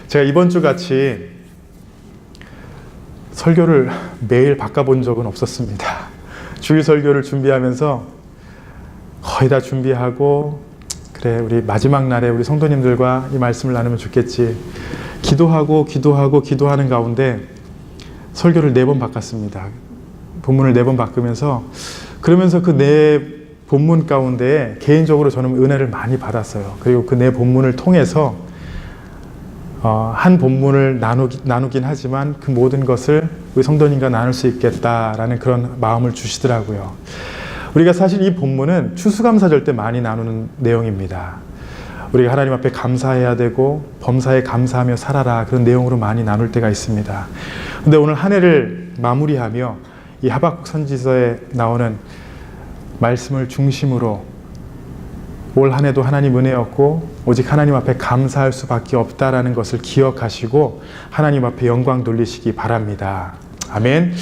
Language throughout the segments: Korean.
제가 이번 주 같이 설교를 매일 바꿔본 적은 없었습니다. 주일 설교를 준비하면서 거의 다 준비하고, 그래 우리 마지막 날에 우리 성도님들과 이 말씀을 나누면 좋겠지, 기도하는 가운데 설교를 4번 바꿨습니다. 본문을 4번 바꾸면서, 그러면서 그 4본문 가운데 개인적으로 저는 은혜를 많이 받았어요. 그리고 그 4본문을 통해서 한 본문을 나누긴 하지만 그 모든 것을 우리 성도님과 나눌 수 있겠다라는 그런 마음을 주시더라고요. 우리가 사실 이 본문은 추수감사절 때 많이 나누는 내용입니다. 우리가 하나님 앞에 감사해야 되고 범사에 감사하며 살아라, 그런 내용으로 많이 나눌 때가 있습니다. 근데 오늘 한 해를 마무리하며 이 하박국 선지서에 나오는 말씀을 중심으로 올 한 해도 하나님 은혜였고 오직 하나님 앞에 감사할 수밖에 없다라는 것을 기억하시고 하나님 앞에 영광 돌리시기 바랍니다. 아멘.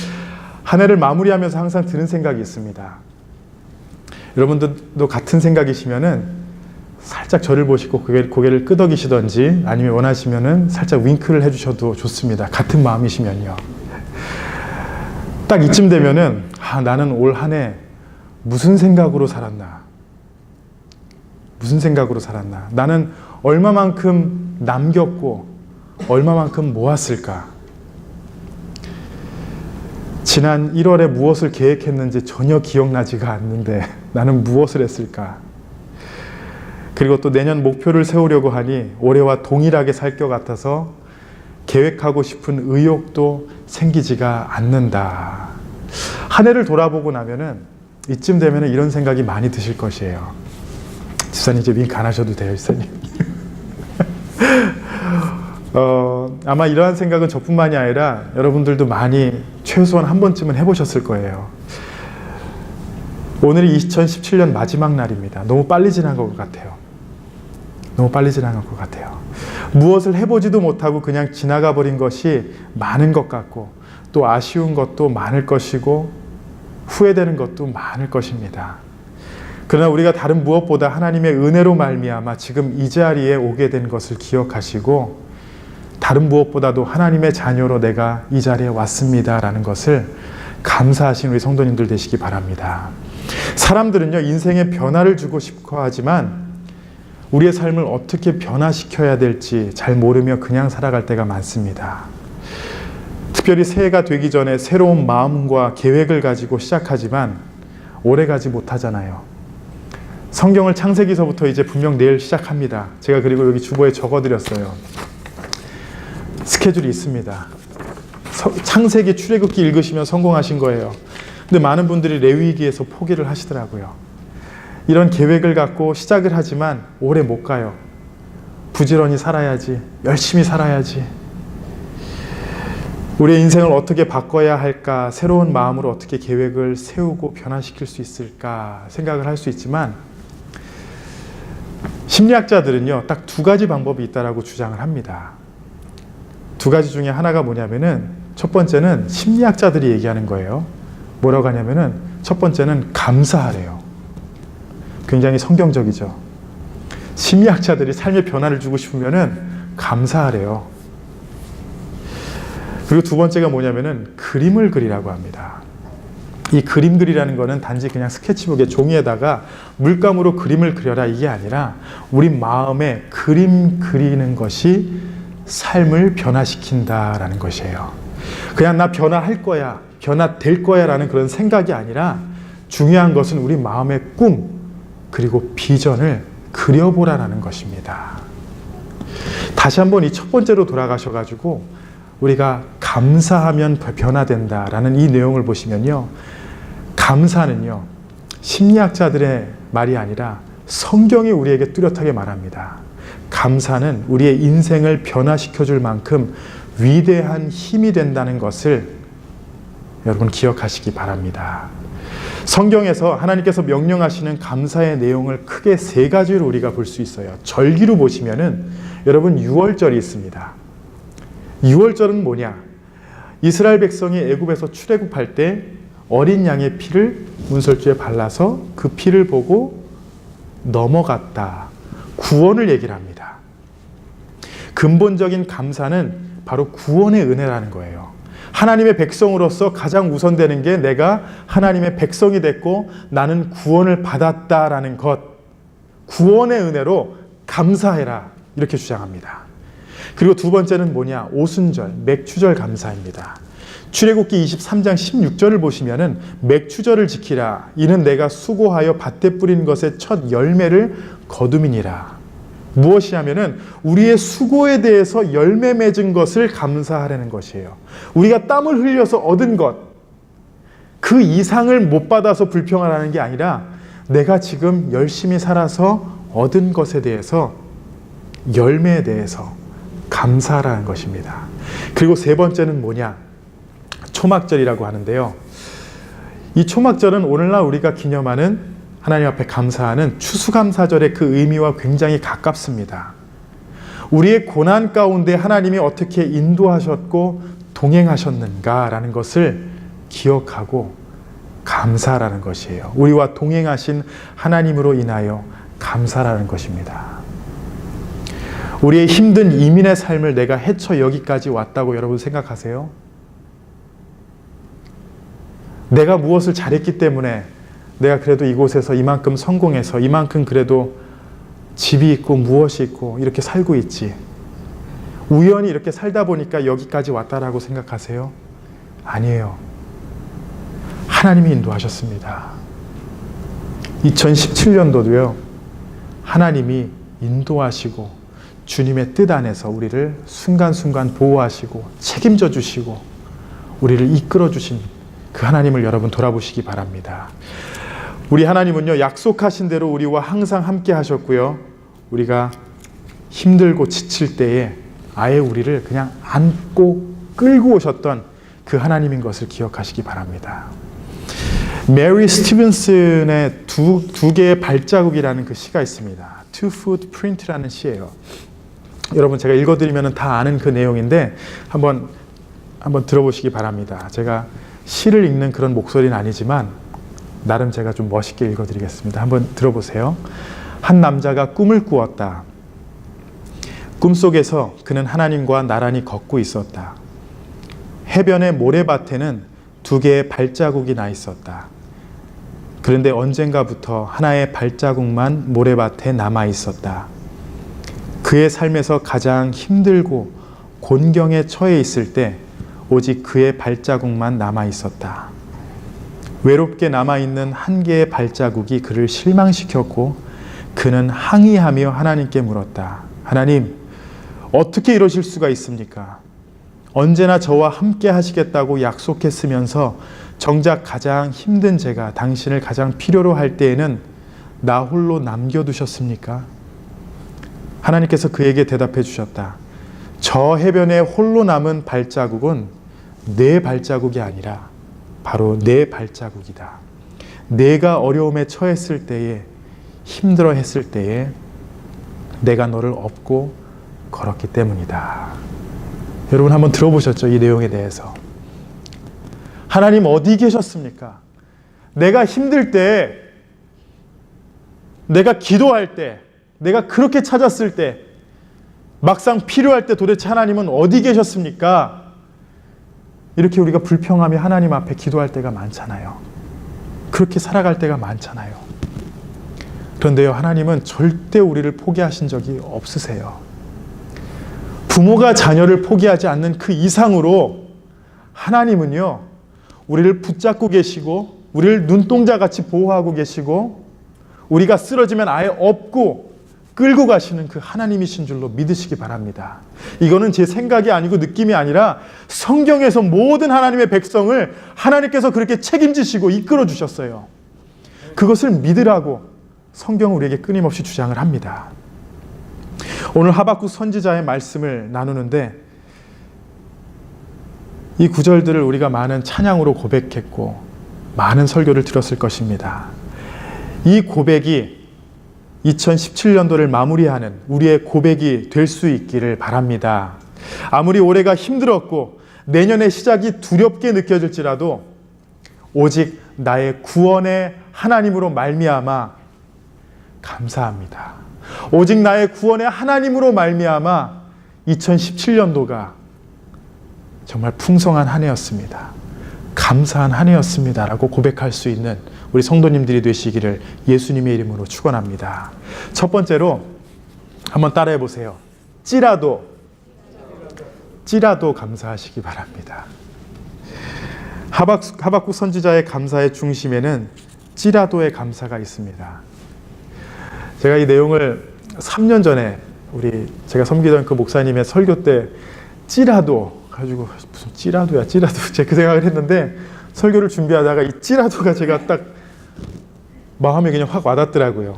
한 해를 마무리하면서 항상 드는 생각이 있습니다. 여러분들도 같은 생각이시면은 살짝 저를 보시고 고개를 끄덕이시던지 아니면 원하시면은 살짝 윙크를 해주셔도 좋습니다. 같은 마음이시면요. 딱 이쯤 되면은 나는 올 한 해 무슨 생각으로 살았나? 나는 얼마만큼 남겼고 얼마만큼 모았을까? 지난 1월에 무엇을 계획했는지 전혀 기억나지가 않는데 나는 무엇을 했을까? 그리고 또 내년 목표를 세우려고 하니 올해와 동일하게 살 것 같아서 계획하고 싶은 의욕도 생기지가 않는다. 한 해를 돌아보고 나면은 이쯤 되면은 이런 생각이 많이 드실 것이에요. 집사님 이제 윙크 안 하셔도 돼요, 집사님. 아마 이러한 생각은 저뿐만이 아니라 여러분들도 많이 최소한 한 번쯤은 해보셨을 거예요. 오늘이 2017년 마지막 날입니다. 너무 빨리 지난 것 같아요. 무엇을 해보지도 못하고 그냥 지나가 버린 것이 많은 것 같고, 또 아쉬운 것도 많을 것이고 후회되는 것도 많을 것입니다. 그러나 우리가 다른 무엇보다 하나님의 은혜로 말미암아 지금 이 자리에 오게 된 것을 기억하시고, 다른 무엇보다도 하나님의 자녀로 내가 이 자리에 왔습니다 라는 것을 감사하신 우리 성도님들 되시기 바랍니다. 사람들은요, 인생에 변화를 주고 싶어 하지만 우리의 삶을 어떻게 변화시켜야 될지 잘 모르며 그냥 살아갈 때가 많습니다. 특별히 새해가 되기 전에 새로운 마음과 계획을 가지고 시작하지만 오래가지 못하잖아요. 성경을 창세기서부터 이제 분명 내일 시작합니다. 제가 그리고 여기 주보에 적어드렸어요. 스케줄이 있습니다. 창세기, 출애굽기 읽으시면 성공하신 거예요. 근데 많은 분들이 레위기에서 포기를 하시더라고요. 이런 계획을 갖고 시작을 하지만 오래 못 가요. 부지런히 살아야지, 열심히 살아야지. 우리의 인생을 어떻게 바꿔야 할까, 새로운 마음으로 어떻게 계획을 세우고 변화시킬 수 있을까 생각을 할 수 있지만, 심리학자들은요, 딱 2가지 방법이 있다라고 주장을 합니다. 2가지 중에 하나가 뭐냐면은, 첫 번째는 심리학자들이 얘기하는 거예요. 뭐라고 하냐면은, 첫 번째는 감사하래요. 굉장히 성경적이죠. 심리학자들이 삶에 변화를 주고 싶으면은 감사하래요. 그리고 2번째가 뭐냐면은 그림을 그리라고 합니다. 이 그림 그리라는 거는 단지 그냥 스케치북에 종이에다가 물감으로 그림을 그려라 이게 아니라 우리 마음에 그림 그리는 것이 삶을 변화시킨다라는 것이에요. 그냥 나 변화할 거야, 변화될 거야 라는 그런 생각이 아니라 중요한 것은 우리 마음의 꿈 그리고 비전을 그려보라는 것입니다. 다시 한번 이 첫 번째로 돌아가셔가지고 우리가 감사하면 변화된다라는 이 내용을 보시면요, 감사는요, 심리학자들의 말이 아니라 성경이 우리에게 뚜렷하게 말합니다. 감사는 우리의 인생을 변화시켜줄 만큼 위대한 힘이 된다는 것을 여러분 기억하시기 바랍니다. 성경에서 하나님께서 명령하시는 감사의 내용을 크게 3가지로 우리가 볼 수 있어요. 절기로 보시면은 여러분 6월절이 있습니다. 6월절은 뭐냐? 이스라엘 백성이 애굽에서 출애굽할 때 어린 양의 피를 문설주에 발라서 그 피를 보고 넘어갔다. 구원을 얘기를 합니다. 근본적인 감사는 바로 구원의 은혜라는 거예요. 하나님의 백성으로서 가장 우선되는 게 내가 하나님의 백성이 됐고 나는 구원을 받았다라는 것. 구원의 은혜로 감사해라. 이렇게 주장합니다. 그리고 두 번째는 뭐냐? 오순절, 맥추절 감사입니다. 출애굽기 23장 16절을 보시면은 맥추절을 지키라. 이는 내가 수고하여 밭에 뿌린 것의 첫 열매를 거둠이니라. 무엇이 하면은 우리의 수고에 대해서 열매 맺은 것을 감사하라는 것이에요. 우리가 땀을 흘려서 얻은 것, 그 이상을 못 받아서 불평하라는 게 아니라 내가 지금 열심히 살아서 얻은 것에 대해서, 열매에 대해서 감사하라는 것입니다. 그리고 세 번째는 뭐냐? 초막절이라고 하는데요. 이 초막절은 오늘날 우리가 기념하는, 하나님 앞에 감사하는 추수감사절의 그 의미와 굉장히 가깝습니다. 우리의 고난 가운데 하나님이 어떻게 인도하셨고 동행하셨는가라는 것을 기억하고 감사라는 것이에요. 우리와 동행하신 하나님으로 인하여 감사라는 것입니다. 우리의 힘든 이민의 삶을 내가 헤쳐 여기까지 왔다고 여러분 생각하세요? 내가 무엇을 잘했기 때문에 내가 그래도 이곳에서 이만큼 성공해서 이만큼 그래도 집이 있고 무엇이 있고 이렇게 살고 있지. 우연히 이렇게 살다 보니까 여기까지 왔다라고 생각하세요? 아니에요. 하나님이 인도하셨습니다. 2017년도도요. 하나님이 인도하시고 주님의 뜻 안에서 우리를 순간순간 보호하시고 책임져 주시고 우리를 이끌어 주신 그 하나님을 여러분 돌아보시기 바랍니다. 우리 하나님은요, 약속하신 대로 우리와 항상 함께 하셨고요. 우리가 힘들고 지칠 때에 아예 우리를 그냥 안고 끌고 오셨던 그 하나님인 것을 기억하시기 바랍니다. 메리 스티븐슨의 두 개의 발자국이라는 그 시가 있습니다. Two Footprint라는 시예요. 여러분 제가 읽어드리면 다 아는 그 내용인데 한번 들어보시기 바랍니다. 제가 시를 읽는 그런 목소리는 아니지만 나름 제가 좀 멋있게 읽어드리겠습니다. 한번 들어보세요. 한 남자가 꿈을 꾸었다. 꿈속에서 그는 하나님과 나란히 걷고 있었다. 해변의 모래밭에는 두 개의 발자국이 나 있었다. 그런데 언젠가부터 하나의 발자국만 모래밭에 남아 있었다. 그의 삶에서 가장 힘들고 곤경에 처해 있을 때 오직 그의 발자국만 남아 있었다. 외롭게 남아있는 한 개의 발자국이 그를 실망시켰고 그는 항의하며 하나님께 물었다. 하나님, 어떻게 이러실 수가 있습니까? 언제나 저와 함께 하시겠다고 약속했으면서 정작 가장 힘든 제가 당신을 가장 필요로 할 때에는 나 홀로 남겨두셨습니까? 하나님께서 그에게 대답해 주셨다. 저 해변에 홀로 남은 발자국은 내 발자국이 아니라 바로 내 발자국이다. 내가 어려움에 처했을 때에, 힘들어 했을 때에 내가 너를 업고 걸었기 때문이다. 여러분 한번 들어보셨죠? 이 내용에 대해서. 하나님 어디 계셨습니까? 내가 힘들 때, 내가 기도할 때, 내가 그렇게 찾았을 때, 막상 필요할 때 도대체 하나님은 어디 계셨습니까? 이렇게 우리가 불평하며 하나님 앞에 기도할 때가 많잖아요. 그렇게 살아갈 때가 많잖아요. 그런데요, 하나님은 절대 우리를 포기하신 적이 없으세요. 부모가 자녀를 포기하지 않는 그 이상으로 하나님은요, 우리를 붙잡고 계시고 우리를 눈동자같이 보호하고 계시고 우리가 쓰러지면 아예 업고 끌고 가시는 그 하나님이신 줄로 믿으시기 바랍니다. 이거는 제 생각이 아니고 느낌이 아니라 성경에서 모든 하나님의 백성을 하나님께서 그렇게 책임지시고 이끌어 주셨어요. 그것을 믿으라고 성경은 우리에게 끊임없이 주장을 합니다. 오늘 하박국 선지자의 말씀을 나누는데 이 구절들을 우리가 많은 찬양으로 고백했고 많은 설교를 들었을 것입니다. 이 고백이 2017년도를 마무리하는 우리의 고백이 될 수 있기를 바랍니다. 아무리 올해가 힘들었고 내년의 시작이 두렵게 느껴질지라도 오직 나의 구원의 하나님으로 말미암아 감사합니다. 오직 나의 구원의 하나님으로 말미암아 2017년도가 정말 풍성한 한 해였습니다. 감사한 한 해였습니다. 라고 고백할 수 있는 우리 성도님들이 되시기를 예수님의 이름으로 축원합니다. 첫 번째로 한번 따라해 보세요. 찌라도 감사하시기 바랍니다. 하박국 선지자의 감사의 중심에는 찌라도의 감사가 있습니다. 제가 이 내용을 3년 전에 제가 섬기던 그 목사님의 설교 때 찌라도 가지고 무슨 찌라도야 제가 그 생각을 했는데 설교를 준비하다가 이 찌라도가 제가 딱 마음에 그냥 확 와닿더라고요.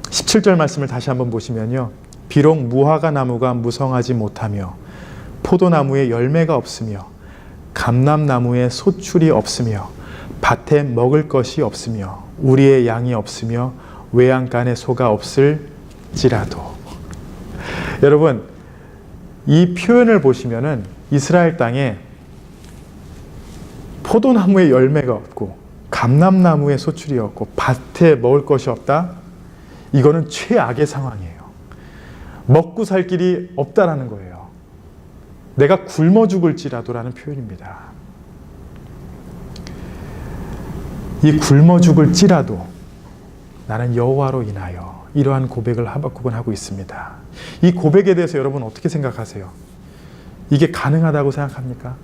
17절 말씀을 다시 한번 보시면요. 비록 무화과 나무가 무성하지 못하며 포도나무에 열매가 없으며 감람나무에 소출이 없으며 밭에 먹을 것이 없으며 우리의 양이 없으며 외양간에 소가 없을지라도. 여러분, 이 표현을 보시면은 이스라엘 땅에 포도나무에 열매가 없고 감람나무에 소출이 없고 밭에 먹을 것이 없다? 이거는 최악의 상황이에요. 먹고 살 길이 없다라는 거예요. 내가 굶어 죽을지라도라는 표현입니다. 이 굶어 죽을지라도 나는 여호와로 인하여, 이러한 고백을 하박국은 하고 있습니다. 이 고백에 대해서 여러분 어떻게 생각하세요? 이게 가능하다고 생각합니까?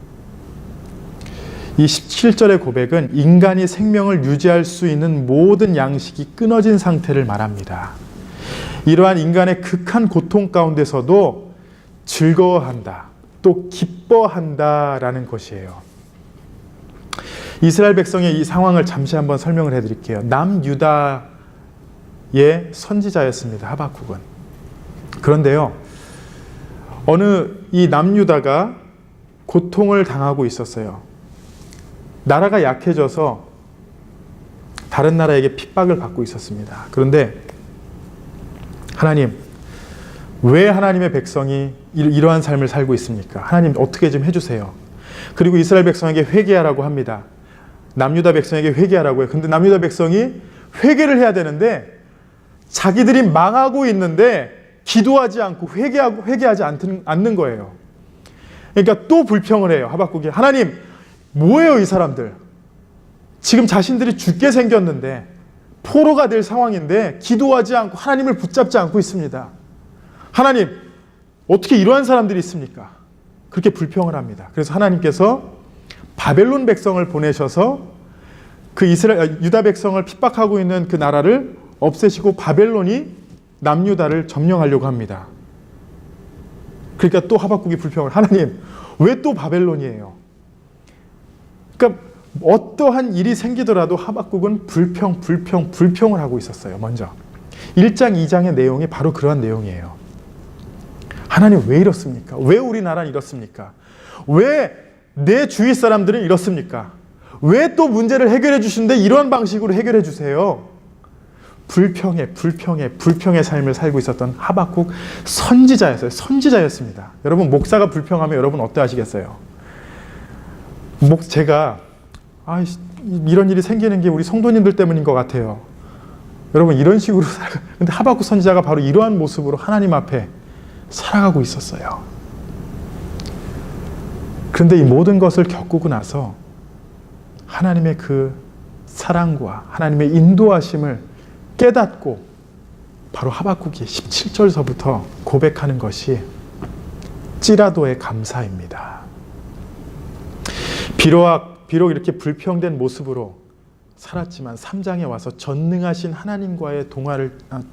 이 17절의 고백은 인간이 생명을 유지할 수 있는 모든 양식이 끊어진 상태를 말합니다. 이러한 인간의 극한 고통 가운데서도 즐거워한다, 또 기뻐한다라는 것이에요. 이스라엘 백성의 이 상황을 잠시 한번 설명을 해드릴게요. 남유다의 선지자였습니다, 하박국은. 그런데요, 어느 이 남유다가 고통을 당하고 있었어요. 나라가 약해져서 다른 나라에게 핍박을 받고 있었습니다. 그런데 하나님, 왜 하나님의 백성이 이러한 삶을 살고 있습니까? 하나님 어떻게 좀 해주세요. 그리고 이스라엘 백성에게 회개하라고 합니다. 남유다 백성에게 회개하라고 해요. 근데 남유다 백성이 회개를 해야 되는데 자기들이 망하고 있는데 기도하지 않고 회개하지 않는 거예요. 그러니까 또 불평을 해요, 하박국이. 하나님, 뭐예요 이 사람들? 지금 자신들이 죽게 생겼는데, 포로가 될 상황인데 기도하지 않고 하나님을 붙잡지 않고 있습니다. 하나님, 어떻게 이러한 사람들이 있습니까? 그렇게 불평을 합니다. 그래서 하나님께서 바벨론 백성을 보내셔서 그 유다 백성을 핍박하고 있는 그 나라를 없애시고 바벨론이 남유다를 점령하려고 합니다. 그러니까 또 하박국이 불평을, 하나님, 왜 또 바벨론이에요? 그러니까 어떠한 일이 생기더라도 하박국은 불평을 하고 있었어요. 먼저 1장 2장의 내용이 바로 그러한 내용이에요. 하나님, 왜 이렇습니까? 왜 우리나라는 이렇습니까? 왜 내 주위 사람들은 이렇습니까? 왜 또 문제를 해결해 주시는데 이러한 방식으로 해결해 주세요? 불평의 삶을 살고 있었던 하박국 선지자였습니다. 여러분, 목사가 불평하면 여러분 어떠하시겠어요? 제가 이런 일이 생기는 게 우리 성도님들 때문인 것 같아요. 여러분, 이런 식으로 근데 하박국 선지자가 바로 이러한 모습으로 하나님 앞에 살아가고 있었어요. 그런데 이 모든 것을 겪고 나서 하나님의 그 사랑과 하나님의 인도하심을 깨닫고 바로 하박국이 17절서부터 고백하는 것이 찌라도의 감사입니다. 비록 이렇게 불평된 모습으로 살았지만 3장에 와서 전능하신 하나님과의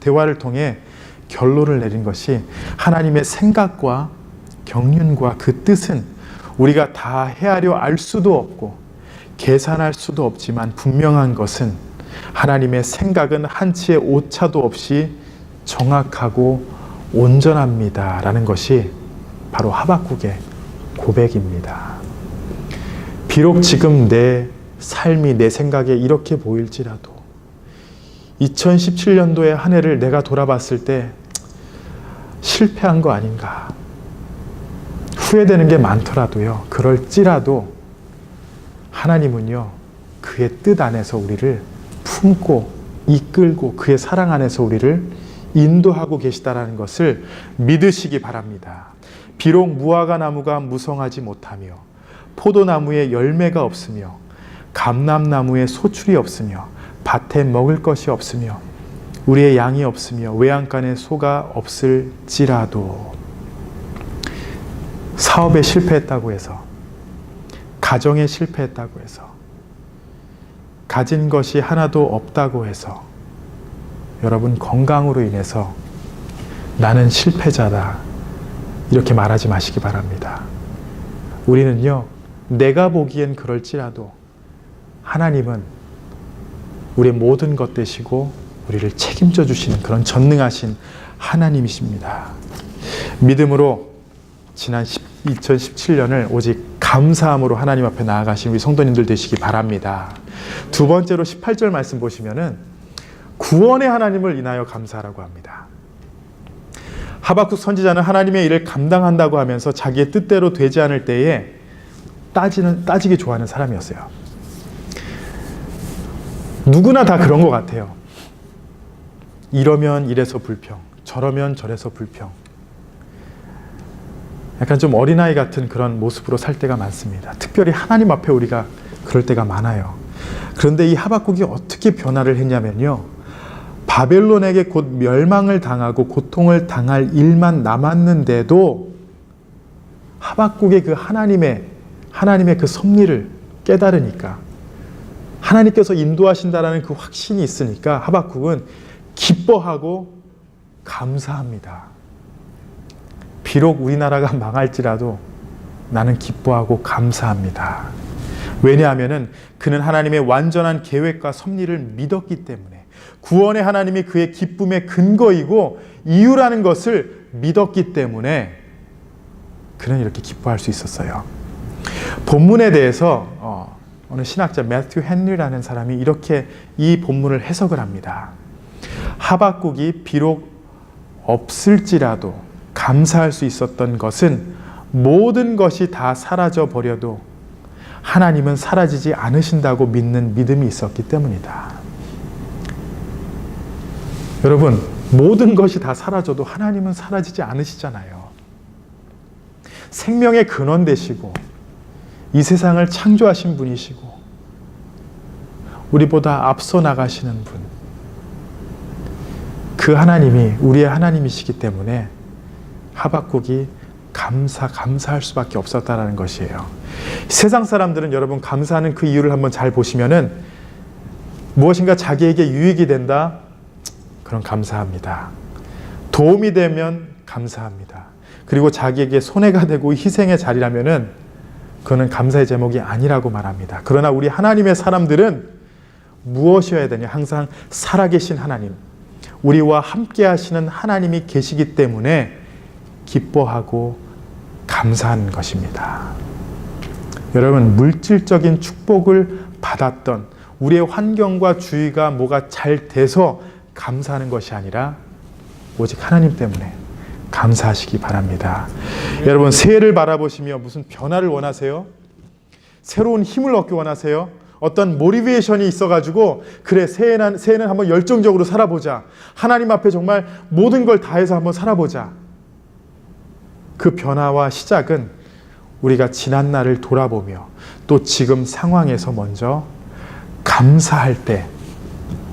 대화를 통해 결론을 내린 것이 하나님의 생각과 경륜과 그 뜻은 우리가 다 헤아려 알 수도 없고 계산할 수도 없지만 분명한 것은 하나님의 생각은 한치의 오차도 없이 정확하고 온전합니다 라는 것이 바로 하박국의 고백입니다. 비록 지금 내 삶이 내 생각에 이렇게 보일지라도 2017년도의 한 해를 내가 돌아봤을 때 실패한 거 아닌가, 후회되는 게 많더라도요, 그럴지라도 하나님은요, 그의 뜻 안에서 우리를 품고 이끌고 그의 사랑 안에서 우리를 인도하고 계시다라는 것을 믿으시기 바랍니다. 비록 무화과 나무가 무성하지 못하며 포도나무에 열매가 없으며 감람나무에 소출이 없으며 밭에 먹을 것이 없으며 우리의 양이 없으며 외양간에 소가 없을지라도, 사업에 실패했다고 해서, 가정에 실패했다고 해서, 가진 것이 하나도 없다고 해서, 여러분 건강으로 인해서 나는 실패자다 이렇게 말하지 마시기 바랍니다. 우리는요, 내가 보기엔 그럴지라도 하나님은 우리의 모든 것 되시고 우리를 책임져 주시는 그런 전능하신 하나님이십니다. 믿음으로 지난 2017년을 오직 감사함으로 하나님 앞에 나아가신 우리 성도님들 되시기 바랍니다. 두 번째로 18절 말씀 보시면은 구원의 하나님을 인하여 감사하라고 합니다. 하박국 선지자는 하나님의 일을 감당한다고 하면서 자기의 뜻대로 되지 않을 때에 따지기 좋아하는 사람이었어요. 누구나 다 그런 것 같아요. 이러면 이래서 불평, 저러면 저래서 불평. 약간 좀 어린아이 같은 그런 모습으로 살 때가 많습니다. 특별히 하나님 앞에 우리가 그럴 때가 많아요. 그런데 이 하박국이 어떻게 변화를 했냐면요, 바벨론에게 곧 멸망을 당하고 고통을 당할 일만 남았는데도 하박국의 그 하나님의 그 섭리를 깨달으니까, 하나님께서 인도하신다라는 그 확신이 있으니까 하박국은 기뻐하고 감사합니다. 비록 우리나라가 망할지라도 나는 기뻐하고 감사합니다. 왜냐하면 그는 하나님의 완전한 계획과 섭리를 믿었기 때문에, 구원의 하나님이 그의 기쁨의 근거이고 이유라는 것을 믿었기 때문에 그는 이렇게 기뻐할 수 있었어요. 본문에 대해서 어느 신학자 매튜 헨리라는 사람이 이렇게 이 본문을 해석을 합니다. 하박국이 비록 없을지라도 감사할 수 있었던 것은 모든 것이 다 사라져 버려도 하나님은 사라지지 않으신다고 믿는 믿음이 있었기 때문이다. 여러분, 모든 것이 다 사라져도 하나님은 사라지지 않으시잖아요. 생명의 근원 되시고 이 세상을 창조하신 분이시고 우리보다 앞서 나가시는 분, 그 하나님이 우리의 하나님이시기 때문에 하박국이 감사할 수밖에 없었다는 것이에요. 세상 사람들은 여러분 감사하는 그 이유를 한번 잘 보시면은 무엇인가 자기에게 유익이 된다, 그럼 감사합니다. 도움이 되면 감사합니다. 그리고 자기에게 손해가 되고 희생의 자리라면은 그거는 감사의 제목이 아니라고 말합니다. 그러나 우리 하나님의 사람들은 무엇이어야 되냐? 항상 살아계신 하나님, 우리와 함께 하시는 하나님이 계시기 때문에 기뻐하고 감사하는 것입니다. 여러분, 물질적인 축복을 받았던 우리의 환경과 주위가 뭐가 잘 돼서 감사하는 것이 아니라 오직 하나님 때문에 감사하시기 바랍니다. 여러분, 새해를 바라보시며 무슨 변화를 원하세요? 새로운 힘을 얻기 원하세요? 어떤 모티베이션이 있어가지고 그래, 새해는 한번 열정적으로 살아보자, 하나님 앞에 정말 모든 걸 다해서 한번 살아보자. 그 변화와 시작은 우리가 지난 날을 돌아보며 또 지금 상황에서 먼저 감사할 때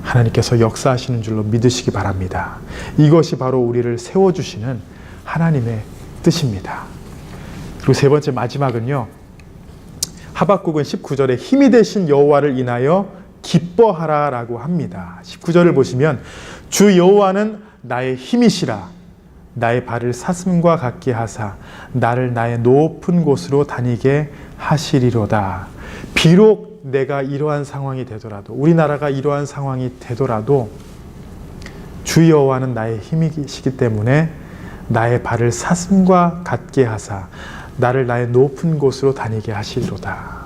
하나님께서 역사하시는 줄로 믿으시기 바랍니다. 이것이 바로 우리를 세워주시는 하나님의 뜻입니다. 그리고 세 번째, 마지막은요, 하박국은 19절에 힘이 되신 여호와를 인하여 기뻐하라 라고 합니다. 19절을 보시면 주 여호와는 나의 힘이시라, 나의 발을 사슴과 같게 하사 나를 나의 높은 곳으로 다니게 하시리로다. 비록 내가 이러한 상황이 되더라도, 우리나라가 이러한 상황이 되더라도 주 여호와는 나의 힘이시기 때문에 나의 발을 사슴과 같게 하사 나를 나의 높은 곳으로 다니게 하시리로다.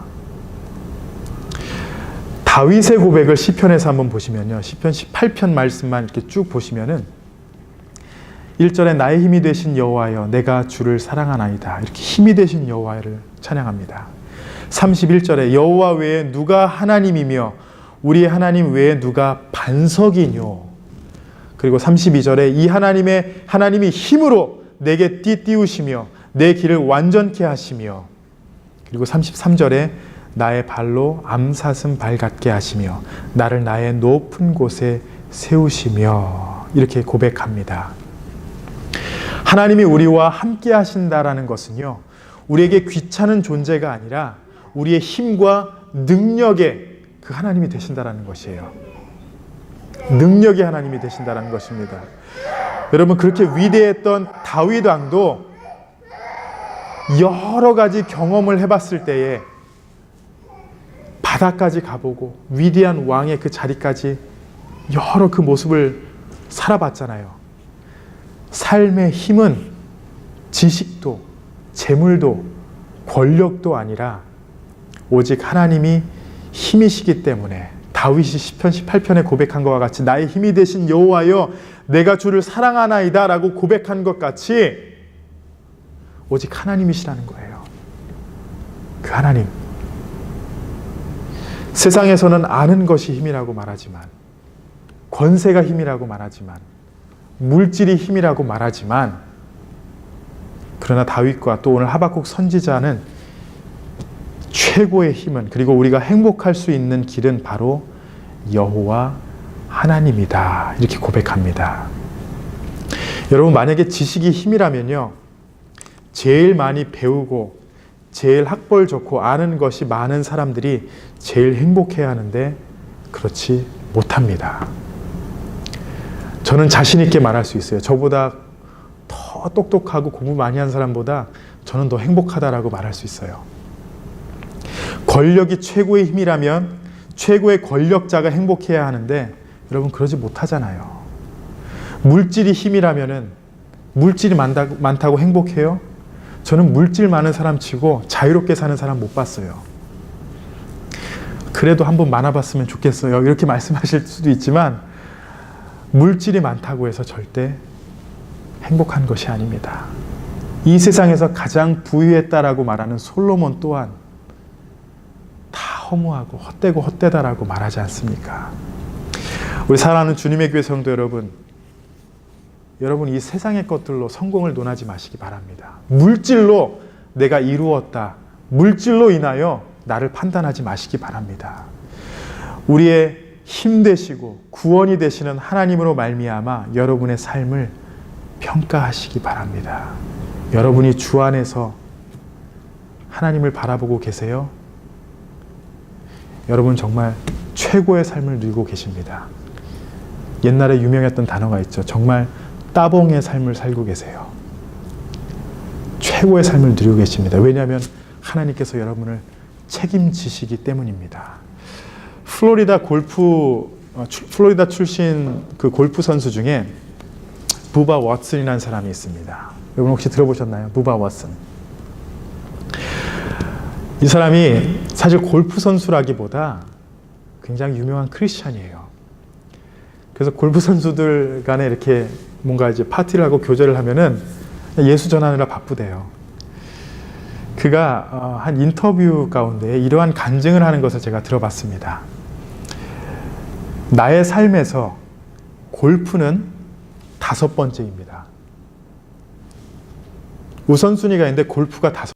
다윗의 고백을 시편에서 한번 보시면요, 시편 18편 말씀만 이렇게 쭉 보시면은 1절에 나의 힘이 되신 여호와여 내가 주를 사랑하나이다, 이렇게 힘이 되신 여호와를 찬양합니다. 31절에 여호와 외에 누가 하나님이며 우리의 하나님 외에 누가 반석이뇨. 그리고 32절에 이 하나님이 힘으로 내게 띠띠우시며 내 길을 완전케 하시며, 그리고 33절에 나의 발로 암사슴 발 같게 하시며 나를 나의 높은 곳에 세우시며, 이렇게 고백합니다. 하나님이 우리와 함께 하신다라는 것은요, 우리에게 귀찮은 존재가 아니라 우리의 힘과 능력의 그 하나님이 되신다라는 것이에요. 능력의 하나님이 되신다라는 것입니다. 여러분, 그렇게 위대했던 다윗 왕도 여러 가지 경험을 해봤을 때에 바다까지 가보고 위대한 왕의 그 자리까지 여러 그 모습을 살아봤잖아요. 삶의 힘은 지식도 재물도 권력도 아니라 오직 하나님이 힘이시기 때문에, 다윗이 시편 18편에 고백한 것과 같이 나의 힘이 되신 여호와여 내가 주를 사랑하나이다 라고 고백한 것 같이 오직 하나님이시라는 거예요. 그 하나님. 세상에서는 아는 것이 힘이라고 말하지만, 권세가 힘이라고 말하지만, 물질이 힘이라고 말하지만, 그러나 다윗과 또 오늘 하박국 선지자는 최고의 힘은, 그리고 우리가 행복할 수 있는 길은 바로 여호와 하나님이다, 이렇게 고백합니다. 여러분, 만약에 지식이 힘이라면요, 제일 많이 배우고 제일 학벌 좋고 아는 것이 많은 사람들이 제일 행복해야 하는데 그렇지 못합니다. 저는 자신 있게 말할 수 있어요. 저보다 더 똑똑하고 공부 많이 한 사람보다 저는 더 행복하다라고 말할 수 있어요. 권력이 최고의 힘이라면 최고의 권력자가 행복해야 하는데 여러분, 그러지 못하잖아요. 물질이 힘이라면은 물질이 많다고 행복해요? 저는 물질 많은 사람 치고 자유롭게 사는 사람 못 봤어요. 그래도 한번 많아봤으면 좋겠어요, 이렇게 말씀하실 수도 있지만 물질이 많다고 해서 절대 행복한 것이 아닙니다. 이 세상에서 가장 부유했다라고 말하는 솔로몬 또한 다 허무하고 헛되고 헛되다라고 말하지 않습니까? 우리 사랑하는 주님의 교회 성도 여러분, 이 세상의 것들로 성공을 논하지 마시기 바랍니다. 물질로 내가 이루었다, 물질로 인하여 나를 판단하지 마시기 바랍니다. 우리의 힘 되시고 구원이 되시는 하나님으로 말미암아 여러분의 삶을 평가하시기 바랍니다. 여러분이 주 안에서 하나님을 바라보고 계세요? 여러분 정말 최고의 삶을 누리고 계십니다. 옛날에 유명했던 단어가 있죠. 정말 따봉의 삶을 살고 계세요. 최고의 삶을 누리고 계십니다. 왜냐하면 하나님께서 여러분을 책임지시기 때문입니다. 플로리다 출신 그 골프 선수 중에 부바 왓슨이라는 사람이 있습니다. 여러분 혹시 들어보셨나요? 부바 왓슨. 이 사람이 사실 골프 선수라기보다 굉장히 유명한 크리스찬이에요. 그래서 골프 선수들 간에 이렇게 뭔가 이제 파티를 하고 교제를 하면은 예수 전하느라 바쁘대요. 그가 한 인터뷰 가운데 이러한 간증을 하는 것을 제가 들어봤습니다. 나의 삶에서 골프는 5번째입니다. 우선순위가 있는데 골프가